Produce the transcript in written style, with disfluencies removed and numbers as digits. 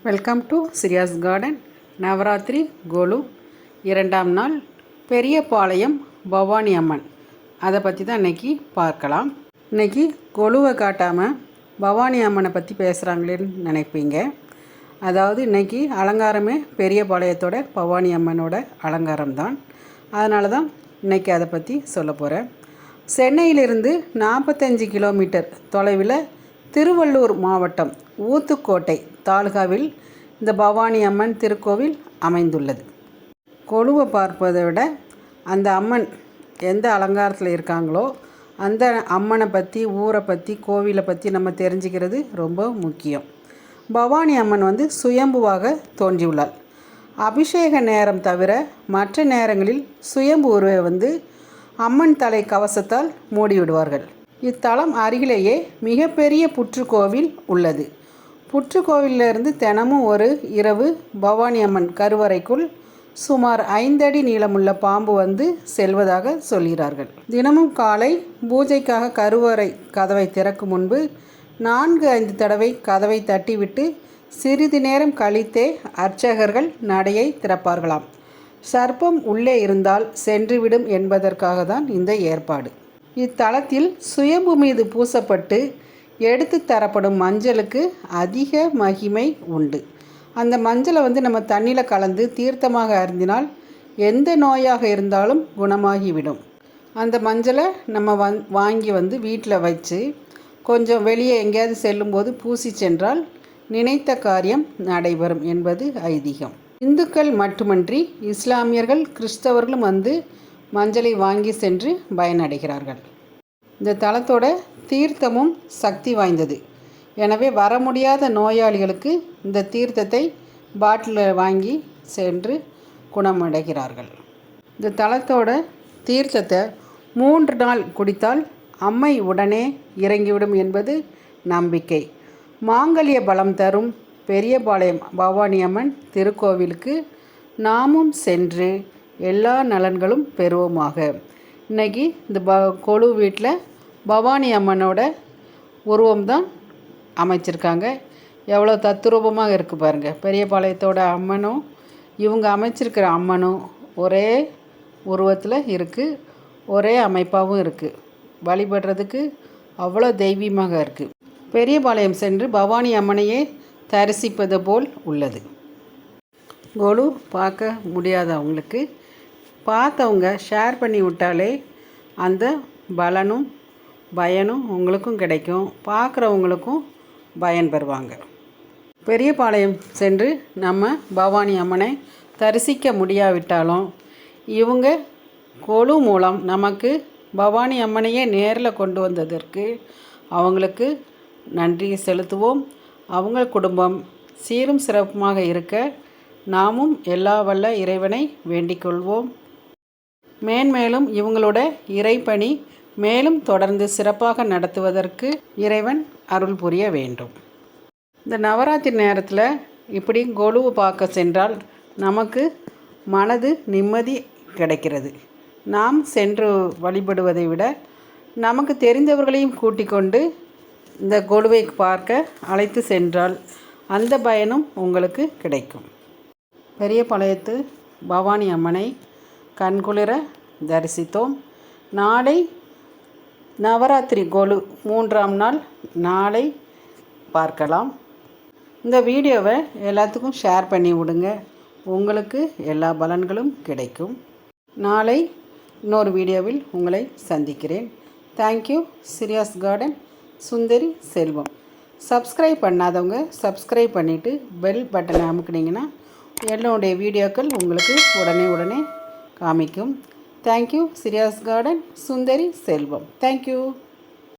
Welcome to சிரியாஸ் garden. Navaratri Golu 2ஆம் நாள் பெரியபாளையம் பவானி அம்மன் அதை பற்றி தான் இன்றைக்கி பார்க்கலாம். இன்றைக்கி கொலுவை காட்டாமல் பவானி அம்மனை பற்றி பேசுகிறாங்களேன்னு நினைப்பீங்க. அதாவது இன்றைக்கி அலங்காரமே பெரியபாளையத்தோட பவானி அம்மனோட அலங்காரம் தான். அதனால தான் இன்றைக்கி அதை பற்றி சொல்ல போகிறேன். சென்னையிலிருந்து 45 கிலோமீட்டர் தொலைவில் திருவள்ளூர் மாவட்டம் ஊத்துக்கோட்டை தாலுகாவில் இந்த பவானி அம்மன் திருக்கோவில் அமைந்துள்ளது. கொலுவை பார்ப்பதை விட அந்த அம்மன் எந்த அலங்காரத்தில் இருக்காங்களோ அந்த அம்மனை பற்றி, ஊரை பற்றி, கோவிலை பற்றி நம்ம தெரிஞ்சுக்கிறது ரொம்ப முக்கியம். பவானி அம்மன் சுயம்புவாக தோன்றியுள்ளாள். அபிஷேக நேரம் தவிர மற்ற நேரங்களில் சுயம்பு உருவை அம்மன் தலை கவசத்தால் மூடிவிடுவார்கள். இத்தலம் அருகிலேயே மிகப்பெரிய புற்றுக்கோவில் உள்ளது. புற்றுக்கோவிலிருந்து தினமும் ஒரு இரவு பவானி அம்மன் கருவறைக்குள் சுமார் 5 அடி நீளமுள்ள பாம்பு செல்வதாக சொல்கிறார்கள். தினமும் காலை பூஜைக்காக கருவறை கதவை திறக்கும் முன்பு 4-5 தடவை கதவை தட்டிவிட்டு சிறிது நேரம் கழித்தே அர்ச்சகர்கள் நடையை திறப்பார்களாம். சர்ப்பம் உள்ளே இருந்தால் சென்றுவிடும் என்பதற்காக தான் இந்த ஏற்பாடு. இத்தலத்தில் சுயம்பு மீது பூசப்பட்டு எடுத்து தரப்படும் மஞ்சளுக்கு அதிக மகிமை உண்டு. அந்த மஞ்சளை நம்ம தண்ணியில் கலந்து தீர்த்தமாக அருந்தினால் எந்த நோயாக இருந்தாலும் குணமாகிவிடும். அந்த மஞ்சளை நம்ம வாங்கி வீட்டில் வச்சு கொஞ்சம் வெளியே எங்கேயாவது செல்லும்போது பூசி சென்றால் நினைத்த காரியம் நடைபெறும் என்பது ஐதீகம். இந்துக்கள் மட்டுமன்றி இஸ்லாமியர்கள், கிறிஸ்தவர்களும் மஞ்சளை வாங்கி சென்று பயனடைகிறார்கள். இந்த தலத்தோட தீர்த்தமும் சக்தி வாய்ந்தது. எனவே வர முடியாத நோயாளிகளுக்கு இந்த தீர்த்தத்தை பாட்டிலில் வாங்கி சென்று குணமடைகிறார்கள். இந்த தலத்தோட தீர்த்தத்தை 3 நாள் குடித்தால் அம்மை உடனே இறங்கிவிடும் என்பது நம்பிக்கை. மாங்கல்ய பலம் தரும் பெரியபாளையம் பவானி அம்மன் திருக்கோவிலுக்கு நாமும் சென்று எல்லா நலன்களும் பெறுவோமாக. இன்றைக்கி இந்த கொலு வீட்டில் பவானி அம்மனோட உருவம் தான் அமைச்சிருக்காங்க. எவ்வளோ தத்துரூபமாக இருக்குது பாருங்கள். பெரியபாளையத்தோட அம்மனும் இவங்க அமைச்சிருக்கிற அம்மனும் ஒரே உருவத்தில் இருக்குது, ஒரே அமைப்பாகவும் இருக்குது. வழிபடுறதுக்கு அவ்வளோ தெய்வீகமாக இருக்குது. பெரியபாளையம் சென்று பவானி அம்மனையே தரிசிப்பது போல் உள்ளது. கொலு பார்க்க முடியாதவங்களுக்கு பார்த்தவங்க ஷேர் பண்ணி விட்டாலே அந்த பலனும் பயனும் உங்களுக்கும் கிடைக்கும், பார்க்குறவங்களுக்கும் பயன் பெறுவாங்க. பெரியபாளையம் சென்று நம்ம பவானி அம்மனை தரிசிக்க முடியாவிட்டாலும் இவங்க கொலு மூலம் நமக்கு பவானி அம்மனையே நேரில் கொண்டு வந்ததற்கு அவங்களுக்கு நன்றி செலுத்துவோம். அவங்க குடும்பம் சீரும் சிறப்புமாக இருக்க நாமும் எல்லா வல்ல இறைவனை வேண்டிக் கொள்வோம். மேன்மேலும் இவங்களோட இறைப்பணி மேலும் தொடர்ந்து சிறப்பாக நடத்துவதற்கு இறைவன் அருள் புரிய வேண்டும். இந்த நவராத்திரி நேரத்தில் இப்படி கொலுவை பார்க்க சென்றால் நமக்கு மனது நிம்மதி கிடைக்கிறது. நாம் சென்று வழிபடுவதை விட நமக்கு தெரிந்தவர்களையும் கூட்டிக் கொண்டு இந்த கொலுவை பார்க்க அழைத்து சென்றால் அந்த பயனும் உங்களுக்கு கிடைக்கும். பெரியபாளையத்து பவானி அம்மனை கண்குளிர தரிசித்தோம். நாளை நவராத்திரி கொலு 3ஆம் நாள் நாளை பார்க்கலாம். இந்த வீடியோவை எல்லாத்துக்கும் ஷேர் பண்ணி விடுங்க. உங்களுக்கு எல்லா பலன்களும் கிடைக்கும். நாளை இன்னொரு வீடியோவில் உங்களை சந்திக்கிறேன். தேங்க்யூ. சிரியாஸ் கார்டன் சுந்தரி செல்வம். சப்ஸ்கிரைப் பண்ணாதவங்க சப்ஸ்கிரைப் பண்ணிவிட்டு பெல் பட்டனை அமுக்குனிங்கன்னா என்னுடைய வீடியோக்கள் உங்களுக்கு உடனே காமிக்கும். தேங்க்யூ. சிரியாஸ் கார்டன் சுந்தரி செல்வம். தேங்க்யூ.